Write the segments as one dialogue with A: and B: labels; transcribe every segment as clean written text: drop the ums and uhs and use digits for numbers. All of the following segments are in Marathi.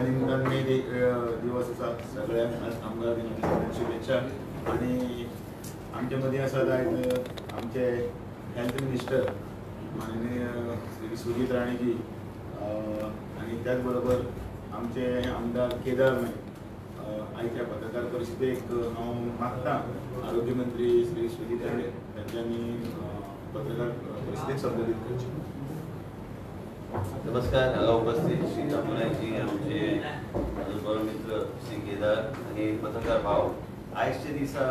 A: निमताने दिवस असा सगळ्या आमदार दिनाची शुभेच्छा. आणि आमच्यामध्ये असं आहेत आमचे हेल्थ मिनिस्टर माननीय श्री सुजित राणेजी आणि त्याचबरोबर आमचे आमदार केदार नाईक आयच्या पत्रकार परिषदेक हांव मागता आरोग्यमंत्री श्री सुजित राणे त्यांनी पत्रकार परिषदेक संबोधित करचे.
B: नमस्कार. हांगा उपस्थित श्री जामुनाजी आमचे मित्र श्री केदार आणि पत्रकार भाव. आयजच्या दिसा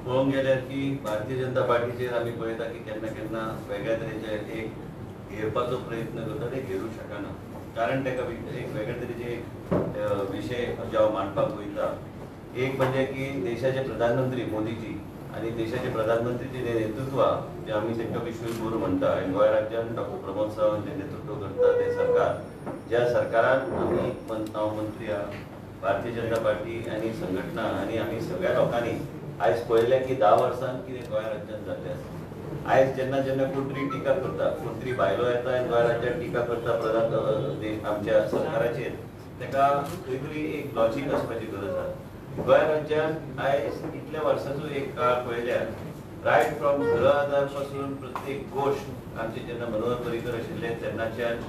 B: पळोवंक गेल्यार की भारतीय जनता पार्टीचेर आमी पळयता की केन्ना केन्ना वेगळ्या तरेचे एक घेरपाचो प्रयत्न करता ते घेरूंक शकना. कारण ताका एक वेगळ्या तरेचे विशय जे मांडपाक वयता. एक म्हणजे की देशाचे प्रधानमंत्री मोदीजी आणि देशाचे प्रधानमंत्रीचे जे नेतृत्व जे आम्ही तांकां विश्वगुरू म्हणटा आनी गोंय राज्यान डॉक्टर प्रमोद सावंत जे नेतृत्व करता ते सरकार ज्या सरकारान आमी हांव मंत्री भारतीय जनता पार्टी आनी संघटना आनी आमी सगळ्या लोकांनी आयज पळयलें की 10 वर्सांत कितें गोंय राज्यांत जाल्लें आसा. आयज जेन्ना जेन्ना कोण तरी टिका करता कोण तरी भायलो येता आनी गोंय राज्यांत टिका करता प्रधान आमच्या सरकाराचेर ताका खंय तरी एक लॉजीक आसपाची गरज आसा. गोंय राज्यांत आयज इतल्या वर्सांचो एक काळ पळयल्यार रायट फ्रॉम घरआदार पासून प्रत्येक गोश्ट आमचे जेन्ना मनोहर पर्रीकर आशिल्ले तेन्नाच्यान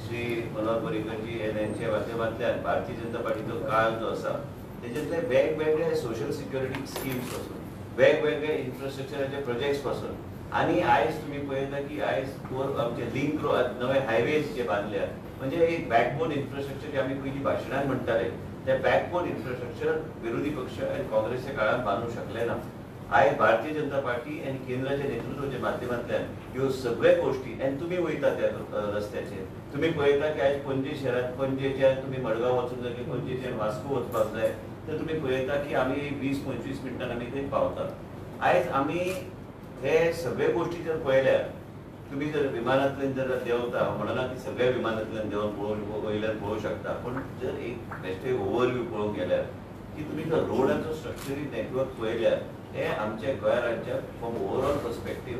B: श्री मनोहर पर्रीकरजी यांच्या माध्यमांतल्यान भारतीय जनता पार्टीचो काळ जो आसा तेजेंतले वेगवेगळे सोशल सिक्युरिटी स्किम्स पासून वेगवेगळे इन्फ्रास्ट्रक्चराचे प्रोजेक्ट्स पासून आनी आयज तुम्ही पळयता की आयज आमचे लिंक रोड नवे हायवेज जे बांदल्यात म्हणजे एक बॅकबोन इन्फ्रास्ट्रक्चर जे आमी पयलीं भाशणांत म्हणटाले ते बॅकबोन इन्फ्रास्ट्रक्चर विरोधी पक्ष आनी काँग्रेसच्या काळात बांदूंक शकले ना. आयज भारतीय जनता पार्टी आनी केंद्राच्या नेतृत्वाच्या माध्यमांतल्यान ह्यो सगळे गोष्टी आनी तुमी वयता त्या रस्त्याचेर तुमी पळयता की आयज पणजे शहरात पणजेच्यान तुमी मडगांव वचूंक जाय की पणजेच्यान वास्को वचपाक जाय तर तुमी पळयता की आमी 20-25 मिनटान आमी थंय पावतात. आयज आमी हे सगळे गोष्टी जर पळयल्यार तुम्ही जर विमानांतल्यान जर देंवता म्हणना की सगळ्या विमानांतल्यान देंवन वयल्यान पळोवंक शकता पण जर एक बेश्टे ओवरव्यू पळोवंक गेल्यार की तुमी जर रोडाचो स्ट्रक्चरीत नेटवर्क पळयल्यार हे आमच्या गोंय राज्याक फ्रॉम ओवरऑल पर्स्पेक्टीव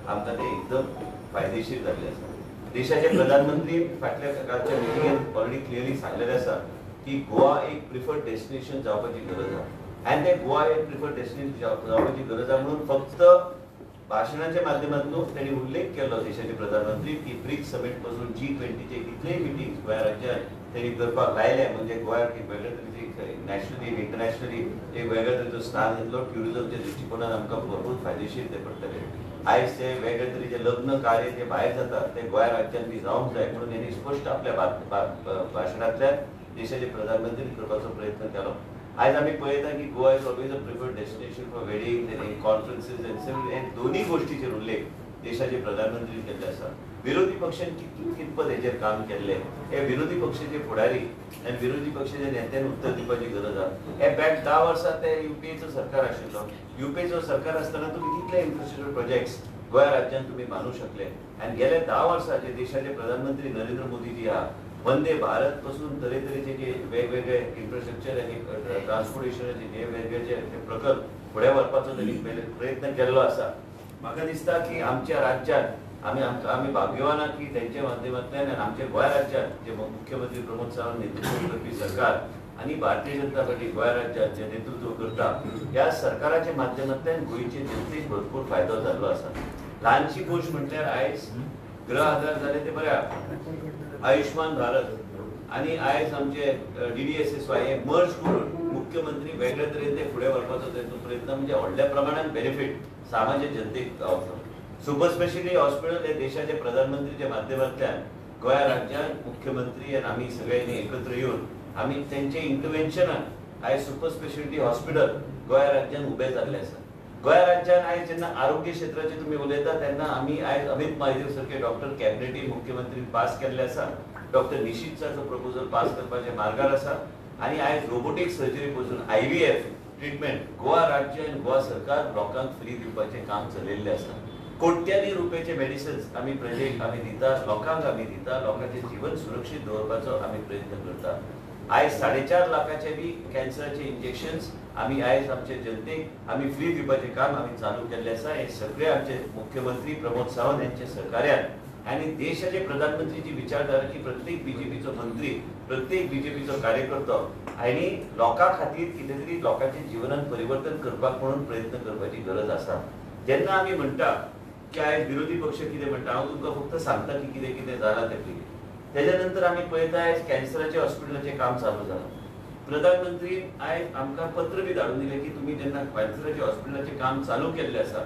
B: आमकां ते एकदम फायदेशीर जाल्ले आसा. देशाचे प्रधानमंत्री फाटल्या कालच्या मिटिंगेंत ऑलरेडी क्लियरली सांगलेले आसा की गोवा एक प्रिफर्ड डेस्टिनेशन जावपाची गरज आसा आनी ते गोवा एक प्रिफर्ड डेस्टिनेशन जावपाची गरज आसा म्हणून फक्त भाषणाच्या माध्यमातून त्यांनी उल्लेख केला देशाचे प्रधानमंत्री की ब्रिक्स समिट पासून G20चे कितलेय मिटिंग्स गोंय राज्यात त्यांनी करपाक लायले म्हणजे गोंयाक एक वेगळ्या तरेची नॅशनली इंटरनॅशनली एक वेगळ्या तरेचो स्थान येतलो. ट्युरिझमच्या दृश्टिकोनान आमकां भरपूर फायदेशीर ते पडटले. आयज ते वेगळ्या तरेचे लग्न कार्य जे भायर जातात ते गोंय राज्यांत बी जावंक जाय म्हणून त्यांनी स्पश्ट आपल्या भाशणांतल्यान देशाचे प्रधानमंत्री करपाचो प्रयत्न केलो. आज आम्ही पळयता की Goa is always a preferred destination for wedding conferences and दोन्ही गोष्टीचेर उल्लेख देशाचे प्रधानमंत्री केल्ले आसा. विरोधी पक्षांनी कितपत हेचेर काम केल्ले हे विरोधी पक्षाचे फुडारी आनी विरोधी पक्षाच्या नेत्यांनी उत्तर दिवपाची गरज आसा. हे बॅक 10 वर्सां ते युपीएचो सरकार आशिल्लो. युपीएचो सरकार आसतना तुमी कितले इन्फ्रास्ट्रक्चर प्रोजेक्ट्स गोंय राज्यांत तुमी बांदूं शकले आनी गेल्या 10 वर्सां जे देशाचे प्रधानमंत्री नरेंद्र मोदीजी आहा वंदे भारत पासून तरेतरेचे जे वेगवेगळे इन्फ्रास्ट्रक्चर आनी ट्रान्सपोर्टेशनाचे जे वेगवेगळे प्रकल्प फुडें व्हरपाचो त्यांनी प्रयत्न केल्लो आसा. म्हाका दिसता की आमच्या राज्यांत आमी भाग्यवान आहा की तेंच्या माध्यमांतल्यान आमच्या गोंय राज्यांत जे मुख्यमंत्री प्रमोद सावंत नेतृत्व करपी सरकार आनी भारतीय जनता पार्टी गोंय राज्यांत जे नेतृत्व करता ह्या सरकाराच्या माध्यमांतल्यान गोंयचे जनतेक भरपूर फायदो जाल्लो आसा. ल्हानशी गोश्ट म्हटल्यार आयज गृह आधार जाले ते बऱ्या आयुष्मान भारत आणि आयज आमचे DDSSY हे मर्ज करून मुख्यमंत्री वेगळ्या तरेन ते फुडें व्हरपाचो तेंचो प्रयत्न म्हणजे व्हडल्या प्रमाणात बेनिफीट सामान्य जनतेक गावतलो. सुपर स्पेशलिटी हॉस्पिटल हे देशाचे प्रधानमंत्रीच्या माध्यमांतल्यान गोंय राज्यांत मुख्यमंत्री आनी आमी सगळ्यांनी एकत्र येवन आमी तेंचे इंटरव्हेन्शनान आयज सुपर स्पेशलिटी हॉस्पिटल गोंय राज्यांत उबें जाल्लें आसा. गोंय राज्यांत आयज जेन्ना आरोग्य क्षेत्राचे तुमी उलयता तेन्ना आमी आयज अमित महादेव सारखे डॉक्टर कॅबिनेटी मुख्यमंत्री पास केल्ले आसा. डॉक्टर निशीत सारको प्रपोजल पास करपाचे मार्गार आसा आनी आयज रोबोटिक सर्जरी पासून IVF ट्रिटमेंट गोवा राज्य आनी गोवा सरकार लोकांक फ्री दिवपाचें काम चलयल्लें आसा. कोट्यांनी रुपयाचे मेडिसिन्स आमी प्रजेक आमी दिता लोकांक आमी दिता लोकांचें जीवन सुरक्षीत दवरपाचो आमी प्रयत्न करता. आयज 4.5 लाखाचे बी कॅन्सराचे इंजेक्शन्स आमी आयज आमचे जनतेक आमी फ्री दिवपाचें काम आमी चालू केल्लें आसा. हे सगळे आमचे मुख्यमंत्री प्रमोद सावंत यांच्या सहकार्यान आणि देशाचे प्रधानमंत्रीची विचारधारा की प्रत्येक बीजेपीचो मंत्री, प्रत्येक बीजेपीचो कार्यकर्तो आणि लोकां खातीर कितें तरी लोकांचे जीवनात परिवर्तन करपाक म्हणून प्रयत्न करपाची गरज आसा. जेन्ना आमी म्हणटा की आयज विरोधी पक्ष कितें म्हणटा, हांव तुमकां फक्त सांगता की कितें कितें जालां तें पयलीं. तेज्या नंतर आमी पळयता आयज कॅन्सराचे हॉस्पिटलाचें काम चालू जालां. प्रधानमंत्री आयज आमकां पत्र बी धाडून दिलें की तुमी जेन्ना कॅन्सराचे हॉस्पिटलाचें काम चालू केल्लें आसा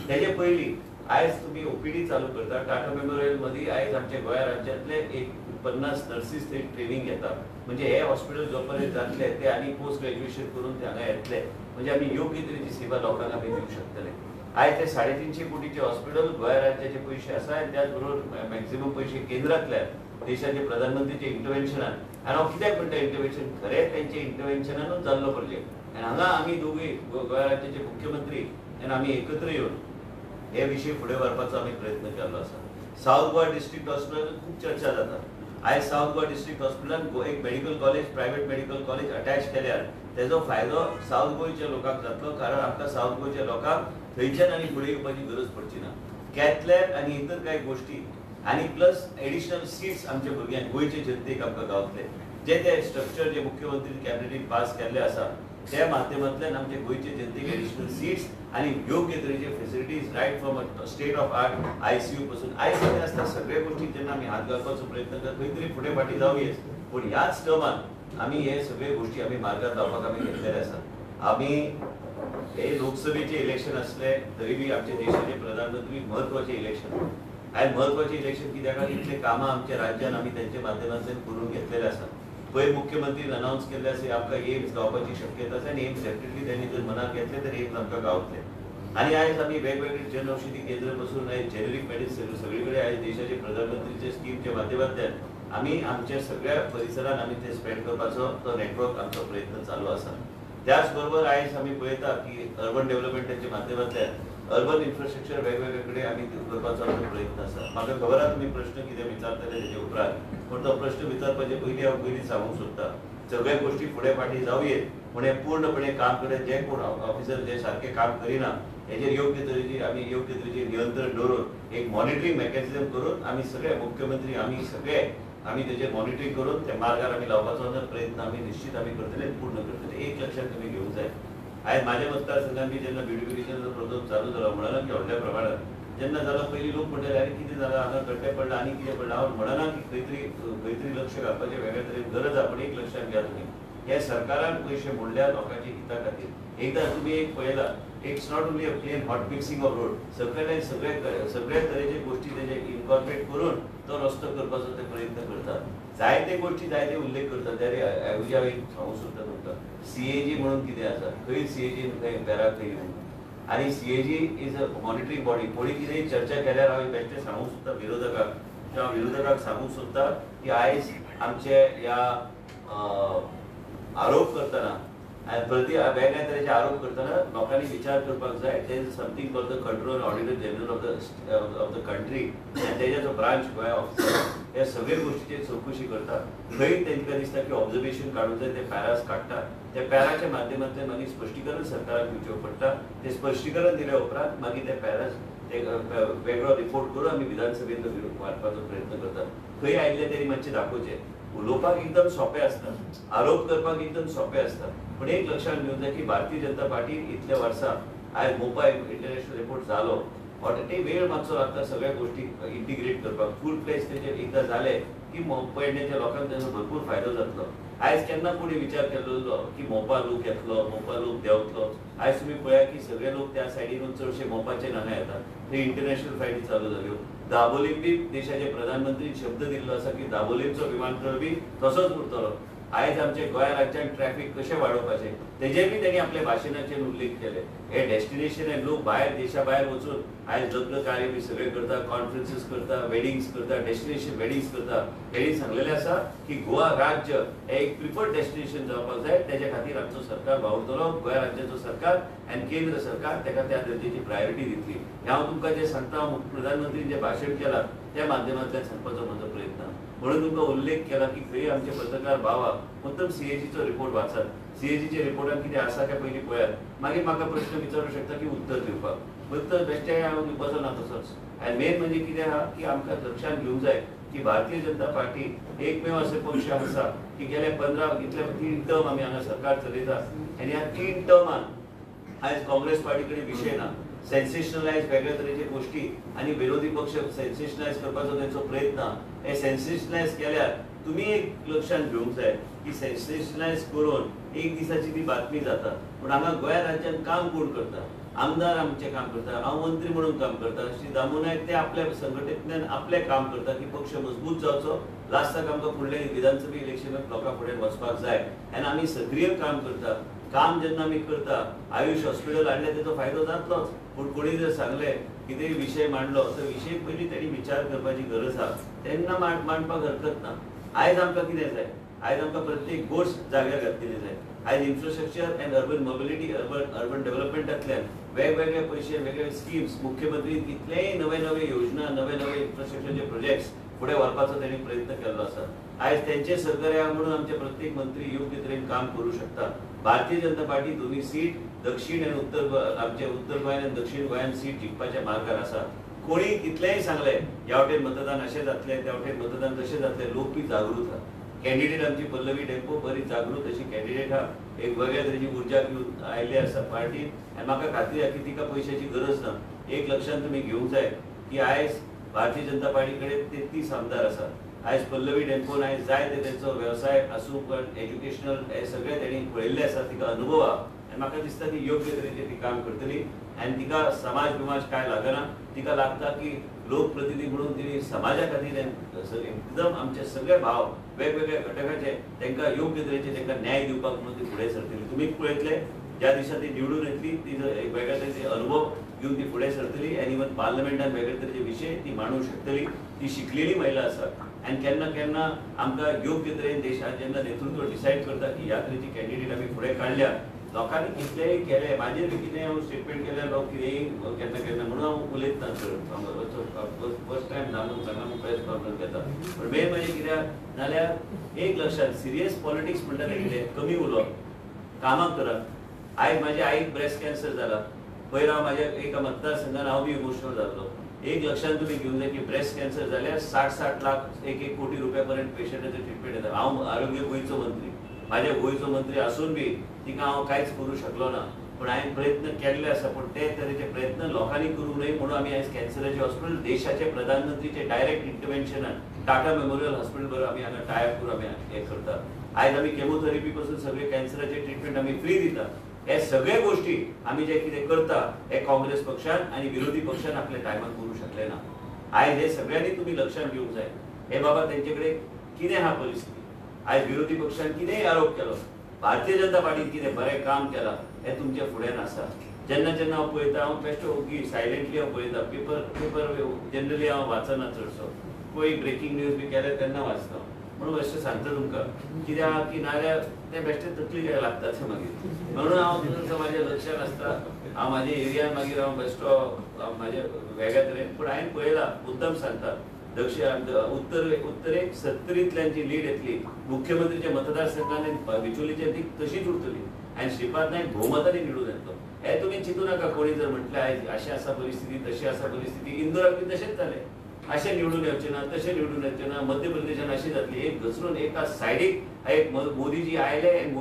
B: तेजे पयलीं आयज तुम्ही ओपीडी चालू करता. टाटा मेमोरियल मध्ये आयज आमच्या गोंया राज्यांतले एक 50 नर्सीस ते ट्रेनिंग घेतात. म्हणजे हे हॉस्पिटल जोपर्यंत जातले ते आनी पोस्ट ग्रॅज्युएशन करून ते हांगा येतले म्हणजे आमी योग्य तरेची सेवा लोकांक आमी दिवंक शकतले. आयज ते 350 कोटीचे हॉस्पिटल गोंया राज्याचे पयशे आसा आनी त्याच बरोबर मॅक्झिमम पयशे केंद्रांतल्या देशाचे प्रधानमंत्रीचे इंटरव्हेन्शनान. आनी हांव कित्याक म्हणटा इंटरव्हेन्शन, खरें तेंचे इंटरव्हेन्शनानूच जाल्लो प्रोजेक्ट. आनी हांगा आमी दोगूय गोंया राज्याचे मुख्यमंत्री आनी आमी एकत्र येवन हे विषय फुडें व्हरपाचो आमी प्रयत्न केल्लो आसा. साऊथ गोवा डिस्ट्रिक्ट हॉस्पिटलान खूब चर्चा जाता. आयज साऊथ गोवा डिस्ट्रिक्ट हॉस्पिटलान एक medical college, private medical college attach केल्यार तेजो फायदो साऊथ गोंयच्या लोकांक जातलो. कारण आमकां साऊथ गोंयच्या लोकांक थंयच्यान आनी फुडें येवपाची गरज पडची ना. कॅथलॅब आनी इतर कांय गोश्टी आनी प्लस एडिशनल सीट्स आमच्या भुरग्यांक गोंयचे जनतेक आमकां गावतले. जे ते स्ट्रक्चर जे मुख्यमंत्री कॅबिनेटीन पास केल्ले आसा त्या माध्यमांतल्यान आमचे गोंयचे जनतेक एडिशनल सीट्स आनी योग्य तरेचे facilities right from state of art ICU पासून आयज कितें आसता सगळे गोष्टी जेन्ना आमी हात घालपाचो प्रयत्न करता खंय तरी फुडें फाटीं जावंच. पूण ह्याच टर्मान आमी हे सगळे गोष्टी आमी मार्गार लावपाक आमी घेतलेले आसा. आमी हे लोकसभेचे इलेक्शन असले तरी बी आमच्या देशाचे प्रधानमंत्री म्हत्वाचे इलेक्शन. आयज म्हत्वाचे इलेक्शन कित्याक इतले कामां आमच्या राज्यान आमी तेंच्या माध्यमांतल्यान करून घेतलेले आसा. पयर मुख्यमंत्रीन अनाउन्स केल्ले आसा आमकां एम्स गावपाची शक्यता आसा आनी एम्स डेफिनेटली त्यांनी जर मनाक घेतले तर एम्स आमकां गावतले. आनी आयज आमी वेगवेगळे जन औषधी केंद्र पासून आयज जेनेरिक मेडिसिन सगळे कडेन आयज देशाचे प्रधानमंत्रीचे स्कीमच्या माध्यमांतल्यान आमी आमच्या सगळ्या परिसरांत आमी ते स्प्रेड करपाचो तो नेटवर्क आमचो प्रयत्न चालू आसा. त्याच बरोबर आयज आमी पळयता की अर्बन डेव्हलपमेंटाच्या माध्यमांतल्यान अर्बन इन्फ्रास्ट्रक्चर वेगवेगळे कडेन आमी करपाचो आमचो प्रयत्न आसा. म्हाका खबर आसा तुमी प्रश्न कितें विचारतले तेजे उपरांत, पूण तो प्रश्न विचारपाचे पयलीं हांव पयलीं सांगूंक सोदतां सगळे गोश्टी फुडें फाटीं जावयेत पूण हे पूर्णपणे काम करेत. जे कोण ऑफिसर जे सारके काम करिना हेजेर योग्य तरेची आमी योग्य तरेचे नियंत्रण दवरून एक मॉनिटरींग मेकॅनिझम करून आमी सगळे मुख्यमंत्री आमी सगळे आमी तेजेर मॉनिटरींग करून त्या मार्गार आमी लावपाचो प्रयत्न आमी निश्चित आमी करतले पूर्ण करतले. एक लक्षात तुमी घेवंक जाय. आयज म्हाज्या मतदारसंघात बी जेन्ना ब्युटिफिकेशनाचो प्रोग्राम चालू जालो म्हणना की व्हडल्या प्रमाणात जेन्ना जालो पयलीं लोक म्हणटाले अरे कितें जालां हांगा गड्डे पडला आनी कितें पडला. हांव म्हणना की खंय तरी लक्ष घालपाचें वेगळे तरेन गरज आसा. पूण एक लक्षात घ्या तुमी हे सरकारान पयशे मोडल्या लोकांच्या हिता खातीर. एकदां तुमी एक पळयला it's not only a plain hot mixing of road सगळे तरेचे गोश्टी तेजे इनकॉर्पोरेट करून तो रस्तो करपाचो ते प्रयत्न करतात. जायते गोश्टी जायते उल्लेख करतात. त्यारे हांवें एक सांगूंक सोदता तुमकां सीएजी म्हणून कितें आसा खंय सीएजी खंय बेरा खंय आनी CAG is a monitoring body. कोणी कितेंय चर्चा केल्यार हांव बेश्टें सांगूंक सोदता विरोधकाक सांगूंक सोदता की आयज आमचे ह्या आरोप करतना आनी वेगळ्या तरेचे आरोप करतना लोकांनी विचार करपाक जाय. There is something called the control auditor general of the country आनी तेजे जो ब्रांच गोंया ऑफिसर हे सगळे गोश्टीचेर चवकशी करतात. खंय तांकां दिसता की ऑब्जर्वेशन काडूंक जाय ते पॅरास काडटात. त्या पॅराच्या माध्यमांतल्यान मागीर स्पश्टीकरण सरकाराक दिवचें पडटा. ते स्पश्टीकरण दिल्या उपरांत मागीर ते पॅरास ते वेगळो रिपोर्ट करून आमी विधानसभेंत वाडपाचो प्रयत्न करतात. खंय आयिल्ले तरी मातशें दाखोवचें. उलोवपाक एकदम सोंपें आसता, आरोप करपाक एकदम सोंपें आसता. पूण एक लक्षात घेवंक जाय की भारतीय जनता पार्टी इतल्या वर्सां आयज मोपा इंटरनॅशनल रिपोर्ट जालो ते वेळ मातसो लागता सगळ्या गोश्टी इंटिग्रेट करपाक. फूल प्लेस तेजे एकदां जाले की पेडण्याच्या लोकांक तेजो भरपूर फायदो जातलो. आयज केन्ना कोणी विचार केल्लो की मोपा लोक येतलो मोपा लोक देंवतलो. आयज तुमी पळया की सगळे लोक त्या सायडीनूच चडशे मोपाचे हांगा येतात. थंय इंटरनॅशनल फ्लायटी चालू जाल्यो. दाबोलीम बी देशाचे प्रधानमंत्री शब्द दिल्लो आसा की दाबोलीमचो विमानतळ बी तसोच उरतलो. आयज आमचे गोंया राज्यांत ट्रॅफिक कशें वाडोवपाचें तेजेर बी तेणी आपल्या भाशणाचेर उल्लेख केले. हे डेस्टिनेशन हे लोक भायर देशा भायर वचून आयज लग्न कार्य बी सगळे करता, कॉन्फरन्सीस करता, वेडिंग्स करता, डेस्टिनेशन वेडिंग्स करता. तेणी सांगलेलें आसा की गोवा राज्य हे एक प्रिफर्ड डेस्टिनेशन जावपाक जाय. तेज्या खातीर आमचो सरकार वावुरतलो. गोंया राज्याचो सरकार आनी केंद्र सरकार ताका त्या दर्जेची प्रायोरिटी दितली. हें हांव तुमकां जें सांगता प्रधानमंत्रीन जें भाशण केलां त्या माध्यमांतल्यान सांगपाचो म्हजो प्रयत्न. म्हणून तुमकां उल्लेख केला की खंय आमचे पत्रकार भावाक उत्तम सीएजीचो रिपोर्ट वाचात. सीएजीच्या रिपोर्टान कितें आसा काय पयलीं पळयात. मागीर म्हाका प्रश्न विचारूंक शकता की उत्तर दिवपाक. उत्तर बेश्टें हांव दिवपाचो ना तसोच. आनी मेन म्हणजे कितें आहा की आमकां लक्षात घेवंक जाय की भारतीय जनता पार्टी एकमेव असे पक्ष आसा की गेले 3 टर्म आमी हांगा सरकार चलयता आनी ह्या 3 टर्मान आयज काँग्रेस पार्टी कडेन विशय ना. सेन्सेशनलायज वेगळ्या तरेचे गोष्टी आनी विरोधी पक्ष सेन्सेशनलायज करपाचो त्यांचो प्रयत्न. हे सेन्सेशनलायज केल्यार तुम्ही एक लक्षात घेवंक जाय की सेन्सेशनलायज करून एक दिसाची ती बातमी जाता, पण हांगा गोंय राज्यांत काम कोण करता? आमदार आमचे काम करता, हांव मंत्री म्हणून काम करता, श्री दामू नायक ते आपल्या संघटनेंतल्यान आपले काम करता की पक्ष मजबूत जावचो. लास्टाक आमकां फुडले विधानसभा इलेक्शनाक लोकां फुडें वचपाक जाय आनी आमी सक्रीय काम करता. काम जेन्ना आमी करता, आयुष हॉस्पिटल हाडले तेजो फायदो जातलोच, पूण कोणी जर सांगले कितेंय विशय मांडलो तर विशय पयलीं तेणी विचार करपाची गरज आहा, तेन्ना मांडपाक हरकत ना. आयज आमकां कितें जाय? आयज आमकां प्रत्येक गोश्ट जाग्यार घातलेली जाय. आयज infrastructure and urban mobility urban डेव्हलपमेंटांतल्यान वेगवेगळे पयशे वेगवेगळे स्किम्स मुख्यमंत्री कितलेय नवे नवे योजना नवे नवे इन्फ्रास्ट्रक्चरचे प्रोजेक्ट्स फुडें व्हरपाचो तेणी प्रयत्न केल्लो आसा. आयज तेंचे सहकार्य म्हणून आमचे प्रत्येक मंत्री योग्य तरेन काम करूं शकता. भारतीय जनता पार्टी दोन्ही सीट दक्षिण आनी उत्तर आमचे उत्तर गोंय आनी दक्षिण गोंयान सीट जिखपाच्या मार्गार आसा. कोणी कितलेंय सांगले ह्या वटेन मतदान अशें जातलें त्या वटेन मतदान तशें जातलें, लोक बी जागृत आहा. कॅन्डिडेट आमची पल्लवी डेंपो बरी जागृत अशी कॅन्डिडेट आहा, एक वेगळ्या तरेची उर्जा घेवन आयिल्ली आसा पार्टीन आनी म्हाका खात्री आहा की तिका पयशांची गरज ना. एक लक्षात तुमी घेवंक जाय की आयज भारतीय जनता पार्टी कडेन 33 आमदार आसा. आयज पल्लवी डेंपोन आयज जाय ते तेंचो वेवसाय आसूं पण एज्युकेशनल हे सगळे तेणी पळयल्ले आसा, तिका अनुभव आहा आनी म्हाका दिसता ती योग्य तरेचे ती काम करतली आनी तिका समाज बिमाज काय लागना. तिका लागता की लोकप्रतिनिधी म्हणून तिणी समाजा खातीर एकदम आमचे सगळे भाव वेगवेगळ्या घटकाचे तांकां योग्य तरेचे तांकां न्याय दिवपाक म्हणून ती फुडें सरतली. तुमी पळयतले ज्या दिसा ती निवडून येतली ती एक वेगळ्या तरेचे अनुभव घेवन ती फुडें सरतली आनी इवन पार्लमेंटान वेगळे तरेचे विशय ती मांडूंक शकतली. ती शिकलेली महिला आसा आनी केन्ना केन्ना आमकां योग्य तरेन देशात जेन्ना नेतृत्व डिसायड करता की ह्या तरेची कॅन्डिडेट आमी फुडें काडल्या, लोकांनी कितलेंय केलें मागीर बी कितें हांव स्टेटमेंट केल्यार लोक कितेंय केन्ना केन्ना म्हणून हांव उलयतना फर्स्ट टायम जावन सांगा प्रेस कॉन्फरन्स घेता. पण मेन म्हणजे कित्याक नाल्यार एक लक्षात सिरियस पॉलिटिक्स म्हणटा तें कितें कमी उलोवप, कामां करप. आयज म्हाज्या आईक ब्रेस्ट कॅन्सर जाला, पयर हांव म्हाज्या एका मतदारसंघान हांव बी इमोशनल जाल्लो. एक लक्षात तुमी घेवंक जाय की ब्रेस्ट कॅन्सर जाल्यार 60-60 लाख 1-1 कोटी रुपया पर्यंत पेशंटाचें ट्रिटमेंट येता. हांव आरोग्य गोंयचो मंत्री, म्हाज्या गोंयचो मंत्री आसून बी तिका हांव कांयच करूं शकलो ना, पण हांवें प्रयत्न केल्ले आसा. पण ते तरेचे प्रयत्न लोकांनी करूं नये म्हणून आमी आयज कॅन्सराचे हॉस्पिटल देशाचे प्रधानमंत्रीचे डायरेक्ट इंटरव्हेन्शनान टाटा मेमोरियल हॉस्पिटल बरोबर आमी हांगा टायअप करून आमी हे करता. आयज आमी केमोथेरपी पासून सगळे कॅन्सराचे ट्रिटमेंट आमी फ्री दिता. हे सगळे गोष्टी आमी जे कितें करता हे काँग्रेस पक्षान आनी विरोधी पक्षान आपल्या टायमार करूं शकले ना. आयज हे सगळ्यांनी तुमी लक्षात घेवंक जाय. हे बाबा तेंचे कडेन कितें आहा परिस्थिती, आयज विरोधी पक्षान कितेंय आरोप केलो, भारतीय जनता पार्टीन कितें बरें काम केलां हें तुमचे फुड्यान आसा. जेन्ना जेन्ना हांव पळयता हांव बेश्टो ओगी सायलेंटली हांव पळयता. पेपर जनरली हांव वाचना चडसो, पळय ब्रेकींग न्यूज बी केल्यार तेन्ना वाचता. म्हणून बेश्टें सांगता तुमकां कित्याक की नाल्यार ते बेश्टे तकली काय लागता ते मागीर. म्हणून हांव तितून म्हाज्या लक्षात आसता. हांव म्हाज्या एरियान मागीर हांव बेश्टो म्हाज्या वेगळ्या तरेन पण हांवें पळयलां मुद्दम सांगता दक्षिण उत्तरेक 70तल्यान जी लीड येतली मुख्यमंत्रीच्या मतदारसंघान बिचोलीचे ती तशीच उरतली आनी श्रीपाद नायक भोवमतांनी निवडून येतलो. हे तुमी चिंतू नाका. कोणी जर म्हटलें आयज अशी आसा परिस्थिती तशी आसा परिस्थिती, इंदोराक बी तशेंच जालें. अशें निवडून येवचें ना तशें निवडून येवचें ना. मध्य प्रदेशान अशी जातली एक घसरून एका सायडीक एक मोदीजी आयले आनी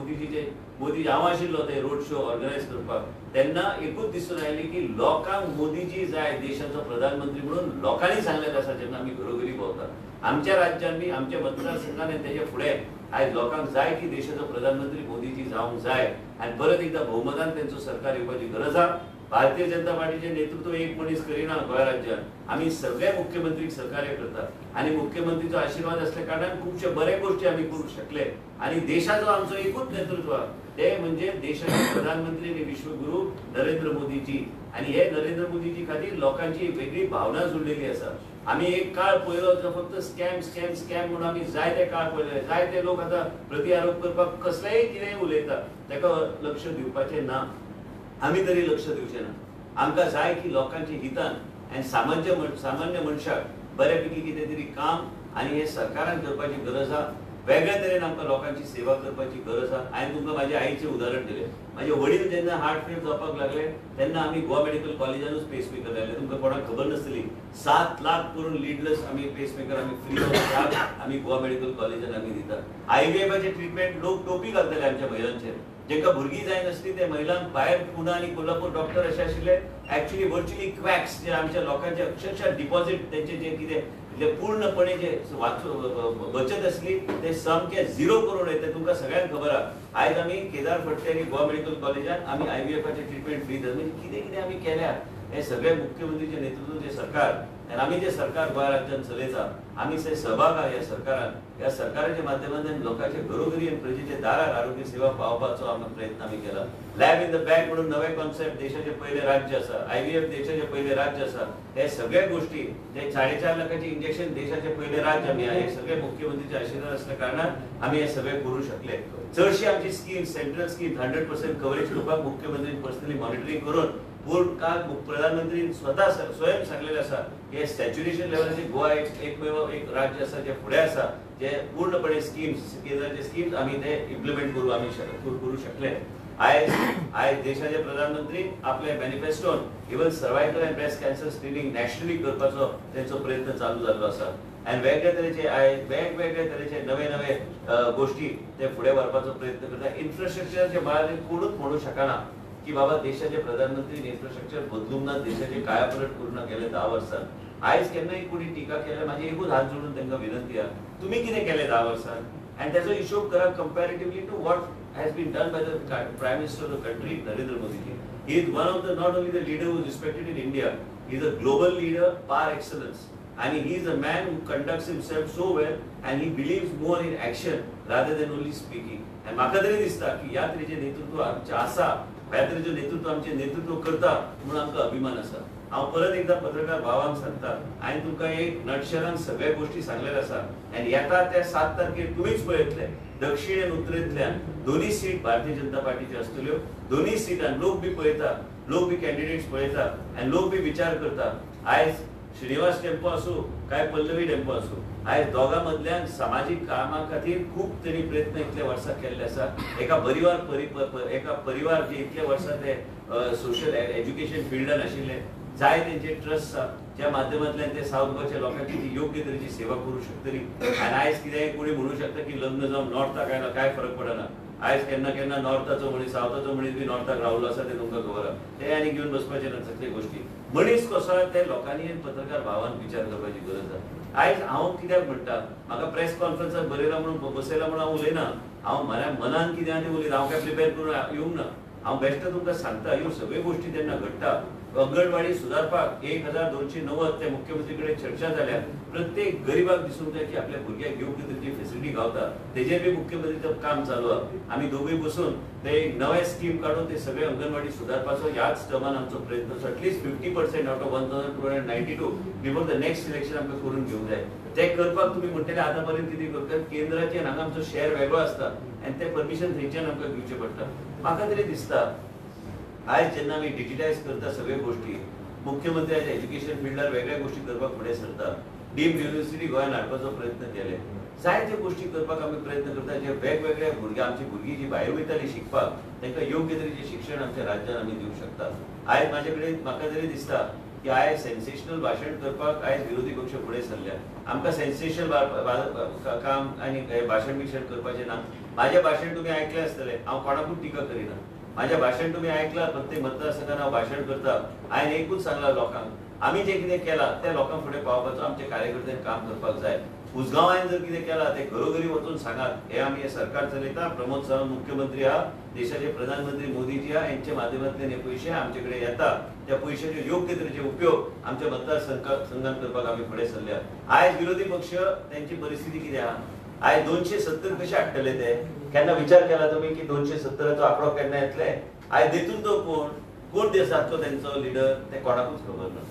B: मोदी हांव आशिल्लो ते रोड शो ऑर्गनायज करपाक तेन्ना एकूच दिसून आयली की लोकांक मोदीजी जाय देशाचो प्रधानमंत्री म्हणून लोकांनी सांगलेलें आसा. जेन्ना आमी घरोघरी भोंवता आमच्या राज्यान बी आमच्या मतदारसंघान आनी तेजे फुडें आयज लोकांक जाय की देशाचो प्रधानमंत्री मोदीजी जावंक जाय आनी परत एकदां भोवमतान तेंचो सरकार येवपाची गरज आहा. भारतीय जनता पार्टीचे नेतृत्व एक मनीस करिना गोंय राज्यात. आमी सगळे मुख्यमंत्रीक सहकार्य करतात आनी मुख्यमंत्रीचो आशिर्वाद असल्या कारणान खुबशे बरे गोष्टी आमी करूंक शकले आनी देशाचो आमचो एकूच नेतृत्व ते म्हणजे देशाचे प्रधानमंत्री आनी विश्वगुरू नरेंद्र मोदीजी. आनी हे नरेंद्र मोदीजी खातीर लोकांची वेगळी भावना जुळलेली आसा. आमी एक काळ पयलो तो फक्त स्कॅम स्कॅम स्कॅम म्हणून आमी जायते काळ पळयले. जायते लोक आतां प्रत्यारोप करपाक कसलेय कितेंय उलयता ताका लक्ष दिवपाचें ना. आमी तरी लक्ष दिवचें ना. आमकां जाय की लोकांच्या हितान आनी सामान्य मनशाक बऱ्यापैकी कितें तरी काम आनी हे सरकारान करपाची गरज आहा. वेगळ्या तरेन आमकां लोकांची सेवा करपाची गरज आसा. हांवें तुमकां म्हाज्या आईचें उदाहरण दिलें. म्हाजे वडील जेन्ना हार्ट फेल जावपाक लागले तेन्ना आमी गोवा मेडिकल कॉलेजानूच पेसमेकर लायले. तुमकां कोणाक खबर नासतली, 7 लाख करून लीडलेस आमी पेसमेकर आमी फ्री ऑफ चार्ज आमी गोवा मेडिकल कॉलेजान आमी दिता. IVFचे ट्रिटमेंट लोक टोपी घालतले आमच्या महिलांचेर. जेंका भुरगीं जाय नासली ते महिलांक भायर पुणे आनी कोल्हापूर डॉक्टर अशे आशिल्ले, एक्चुअली वर्च्युअली क्वॅक्स जे आमच्या लोकांचे अक्षरशः डिपॉझिट तेंचे जे कितें जे पूर्णपणे जे बचत असली ते सामके झिरो करून येते. तुमकां सगळ्यांक खबर आहा, आयज आमी केदार फडते आनी गोवा मेडिकल कॉलेजान आमी IVFचे ट्रिटमेंट फ्री दिता. म्हणजे कितें कितें आमी केल्या हे सगळे मुख्यमंत्रीचे नेतृत्व जे सरकार आनी आमी जे सरकार गोंय राज्यान चलयता, आमी जे सहभाग आहा ह्या सरकारान, ह्या सरकाराच्या माध्यमांतल्यान लोकांच्या घरोघरी आनी प्रजेच्या दारार आरोग्य सेवा पावपाचो आमी प्रयत्न आमी केला. लॅब इन द बॅग म्हणून नवे कॉन्सेप्ट देशाचे पहिले राज्य आसा. IVF देशाचे पहिले राज्य आसा. हे सगळे गोष्टी जे 4.5 लाखाची इंजेक्शन देशाचे पहिले राज्य आमी हे सगळे मुख्यमंत्रीचे आशीर्वाद असल्या कारणान आमी हे सगळे करू शकले. चडशी आमची स्कीम सेंट्रल स्कीम 100% कव्हरेज करपाक मुख्यमंत्र्यांनी पर्सनली मॉनिटरिंग करून पूर्ण काल प्रधानमंत्री स्वतः स्वयं सांगलेले आसा की सॅच्युरेशन लेवलाचे गोवा एकमेव एक राज्य आसा जे फुडें आसा, जे पूर्णपणे स्कीम्स केंद्राचे स्कीम्स आमी ते इम्प्लिमेंट करू आमी करू शकले. आयज देशाचे प्रधानमंत्री आपले मॅनिफेस्टोन even cervical and breast cancer screening nationally करपाचो तेंचो प्रयत्न चालू जाल्लो आसा. आनी वेगळ्या तरेचे वेगवेगळ्या तरेचे नवे नवे गोष्टी ते फुडें व्हरपाचो प्रयत्न करता. इन्फ्रास्ट्रक्चरचे मळार कोणूच म्हणू शकना की बाबा देशाचे प्रधानमंत्री इन्फ्रास्ट्रक्चर बदलूंक ना, देशाची कायापलट करून ना गेले 10 वर्सांत. आयज केन्नाय कोणी टिका केल्या म्हाजी एकूच हात जोडून तांकां विनंती आहा, तुमी कितें केलें 10 वर्सांत आनी ताचो हिशोब करा comparatively to what has been done by the prime minister of the country Narendra Modiji. He is one of the not only the leader who is respected in India, he is a global leader par excellence. And he is a man who conducts himself so well and he believes more in action rather than only speaking. And म्हाका तरी दिसता की ह्या तरेचे नेतृत्व आमचे आसा, ह्या तरेचे नेतृत्व आमचे नेतृत्व करता म्हणून आमकां अभिमान आसा. हांव परत एकदा पत्रकार भावांक सांगता, हांवें तुमकां एक नटशेरान सगळे गोष्टी सांगलेल्यो आसा आनी येता त्या 7 तारखेर तुमीच पळयतले दक्षिण आनी उत्तरेंतल्यान दोनूय सीट भारतीय जनता पार्टीच्यो आसतल्यो. दोनूय सीटान लोक बी पळयता, लोक बी कॅन्डिडेट्स पळयता आनी लोक बी विचार करता. आयज श्रीनिवास टेम्पो आसूं काय पल्लवी टेम्पो आसूं, आयज दोगां मदल्यान सामाजीक कामां खातीर खूब तरी प्रयत्न इतले वर्सां केल्ले आसा. एका परिवार जे इतले वर्सां ते सोशल एज्युकेशन फिल्डान आशिल्ले, जाय तेंचे ट्रस्ट आसा ज्या माध्यमांतल्यान ते सावथ गोवाच्या लोकांची ती योग्य तरेची सेवा करूं शकतली. आनी आयज कितेंय कोणी म्हणू शकता की लग्न जावन नॉर्थाक आयला काय फरक पडना. आयज केन्ना केन्ना नॉर्थाचो मनीस सावथाचो मनीस बी नॉर्थाक रावलो आसा ते तुमकां खबर आहा. ते आनी घेवन बसपाचे ना सगळे गोष्टी. मनीस कसो ते लोकांनी पत्रकार भावान विचार करपाची गरज आसा. आयज हांव कित्याक म्हणटा, म्हाका प्रेस कॉन्फरन्साक बरयला म्हणून बसयला म्हणून हांव उलयना. हांव म्हज्या मनान कितें आहा तें उलयता. हांव काय प्रिपेर करून येवंक ना. हांव बेश्ट तुमकां सांगता ह्यो सगळ्यो गोष्टी जेन्ना घडटा. अंगणवाडी सुदारपाक 1290 ते मुख्यमंत्री कडेन चर्चा जाल्या. प्रत्येक गरीबाक दिसूंक जाय की आपल्या भुरग्याक योग्य तरेची फेसिलिटी गावता. तेजेर बी मुख्यमंत्रीचं काम चालू आहा. आमी दोगूय बसून ते नवे स्कीम काडून ते सगळे अंगणवाडी सुदारपाचो ह्याच टर्मान आमचो प्रयत्न आसा. At least 50% out of 1292 before the next election आमकां करून घेवंक जाय. ते करपाक तुमी म्हणटले आतां पर्यंत कितें करतात, केंद्राचे हांगा आमचो शेअर वेगळो आसता आनी ते परमिशन थंयच्यान आमकां घेवचें पडटा. म्हाका तरी दिसता आयज जेन्ना आमी डिजिटायज करता सगळ्यो गोष्टी, मुख्यमंत्र्याच्या एज्युकेशन फिल्डार वेगळ्या गोष्टी करपाक फुडें सरता. डीम्ड युनिव्हर्सिटी गोंयान हाडपाचो प्रयत्न केले. जायत्यो गोष्टी करपाक आमी प्रयत्न करता जे वेगवेगळ्या भुरग्या आमची भुरगीं जी भायर वयतालीं शिकपाक तांकां योग्य तरेचें शिक्षण आमच्या राज्यान आमी दिवंक शकता. आयज म्हाजे कडेन म्हाका तरी दिसता की आयज सेन्सेशनल भाशण करपाक आयज विरोधी पक्ष फुडें सरल्या. आमकां सेन्सेशनल काम आनी भाशण बिशण करपाचें ना. म्हाजें भाशण तुमी आयकलें आसतलें, हांव कोणाकूच टिका करिना. म्हाजें भाशण तुमी आयकलां, प्रत्येक मतदारसंघान हांव भाशण करता. हांवें एकूच सांगलां लोकांक, आमी जें कितें केलां तें लोकां फुडें पावपाचो आमच्या कार्यकर्त्यांनी काम करपाक जाय. उसगांवान जर कितें केलां तें घरोघरी वचून सांगात. हे आमी हे सरकार चलयता. प्रमोद सावंत मुख्यमंत्री आहा, देशाचे प्रधानमंत्री मोदीजी आहा, हेंच्या माध्यमांतल्यान हे पयशे आमचे कडेन येता. त्या पयशांचो योग्य तरेचे उपयोग आमच्या मतदारसंघान करपाक आमी फुडें सरल्या. आयज विरोधी पक्ष त्यांची परिस्थिती कितें आहा, आयज 270 कशे हाडटले ते? केन्ना विचार केला तुमी की 270चो आंकडो केन्ना येतले? आयज देखून तो कोण देशाचो तेंचो लिडर ते कोणाकूच खबर ना.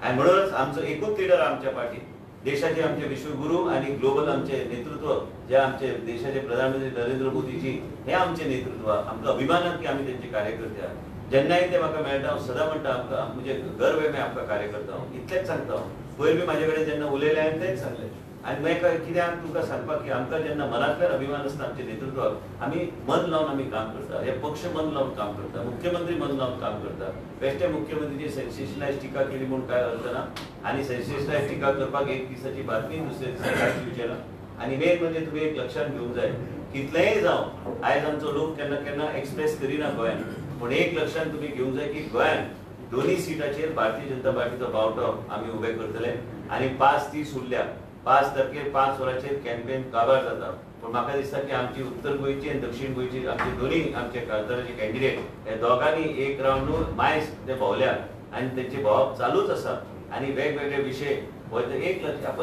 B: आनी म्हणूनच आमचो एकूच लिडर आमच्या पाठीत, देशाचे आमचे विश्वगुरू आणि ग्लोबल आमचे नेतृत्व जे आमचे देशाचे प्रधानमंत्री नरेंद्र मोदीजी हे आमचे नेतृत्व. आमकां अभिमान की आमी तेंचे कार्यकर्ते आहात. जेन्नाय ते म्हाका मेळटा हांव सदां म्हणटा आमकां म्हणजे गर्व आहे आमकां कार्यकर्ता. इतलेंच सांगता. पयर बी म्हाजे कडेन जेन्ना उलयले हांवें तेंच सांगलें आणि मागीर कित्याक तुमकां सांगपाक की आमकां जेन्ना मनांतल्यान अभिमान आसता आमच्या नेतृत्वाक आमी मन लावन आमी काम करता, हे पक्ष मन लावन काम करता, मुख्यमंत्री मन लावन काम करता. बेश्टे मुख्यमंत्रीची सेन्सेशनलायज टिका केली म्हणून काय अर्थ ना. आनी सेन्सेशनलायज टिका करपाक एक दिसाची बातमी दुसऱ्या दिसा काडची ना. आनी मेन म्हणजे तुमी एक लक्षात घेवंक जाय, कितलेंय जावं आयज आमचो लोक केन्ना केन्ना एक्सप्रेस करिना गोंयान, पूण एक लक्षात तुमी घेवंक जाय की गोंयान दोन्ही सीटाचेर भारतीय जनता पार्टीचो बावटो आमी उबे करतले. आनी 5:30 उरल्या, 5 तारखेर 5 वरांचेर कॅम्पेन काबार जाता. पण म्हाका दिसता की आमची उत्तर गोंयची आनी दक्षिण गोंयची आमचे दोन्ही आमचे खासदाराचे कॅन्डिडेट हे दोगांनी एक रावंड मायज ते भोंवल्यात आनी तेंचे भोंवप चालूच आसा. आनी वेगवेगळे विशय एक लक्षात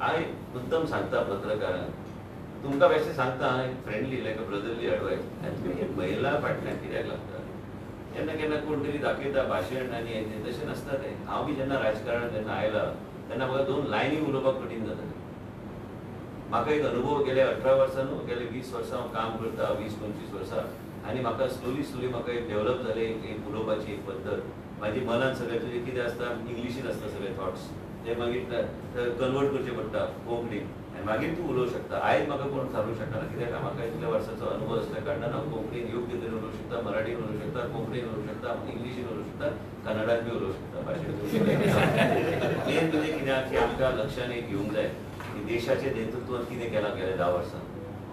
B: हांवें मुद्दम सांगता पत्रकारांक, तुमकां बेश्टें सांगता फ्रेंडली लायक अ ब्रदरली एडवायस, आनी तुमी महिला फाटल्यान कित्याक लागता. केन्ना केन्ना कोण तरी दाखयता भाशण आनी हें तशें नासता तें. हांव बी जेन्ना राजकारणांत जेन्ना आयला तेन्ना म्हाका 2 लायनी उलोवपाक कठीण जाता. म्हाका एक अनुभव गेले 18 वर्सां न्हू, गेले 20 वर्सां हांव काम करता, 20-25 वर्सां. आनी म्हाका स्लोली म्हाका एक डेव्हलप जाले एक उलोवपाची एक पद्दत. म्हाजी मनांत सगळें तुजें कितें आसता इंग्लिशीन आसता सगळे थॉट्स, ते मागीर कन्वर्ट करचे पडटा कोंकणीन आनी मागीर तूं उलोवंक शकता. आयज म्हाका कोण सांगूंक शकना कित्याक म्हाका इतल्या वर्सांचो अनुभव आसल्या कारणान हांव कोंकणीन योग्य तरेन उलोवंक शकता, मराठीन उलोवंक शकता, कोंकणीन उलोवंक शकता, इंग्लिशीन उलोवंक शकता, कन्नडान बी उलोवंक शकता. मेन म्हणजे कित्याक की आमकां लक्षान एक घेवंक जाय की देशाचें नेतृत्व कितें केलां गेल्या 10 वर्सां.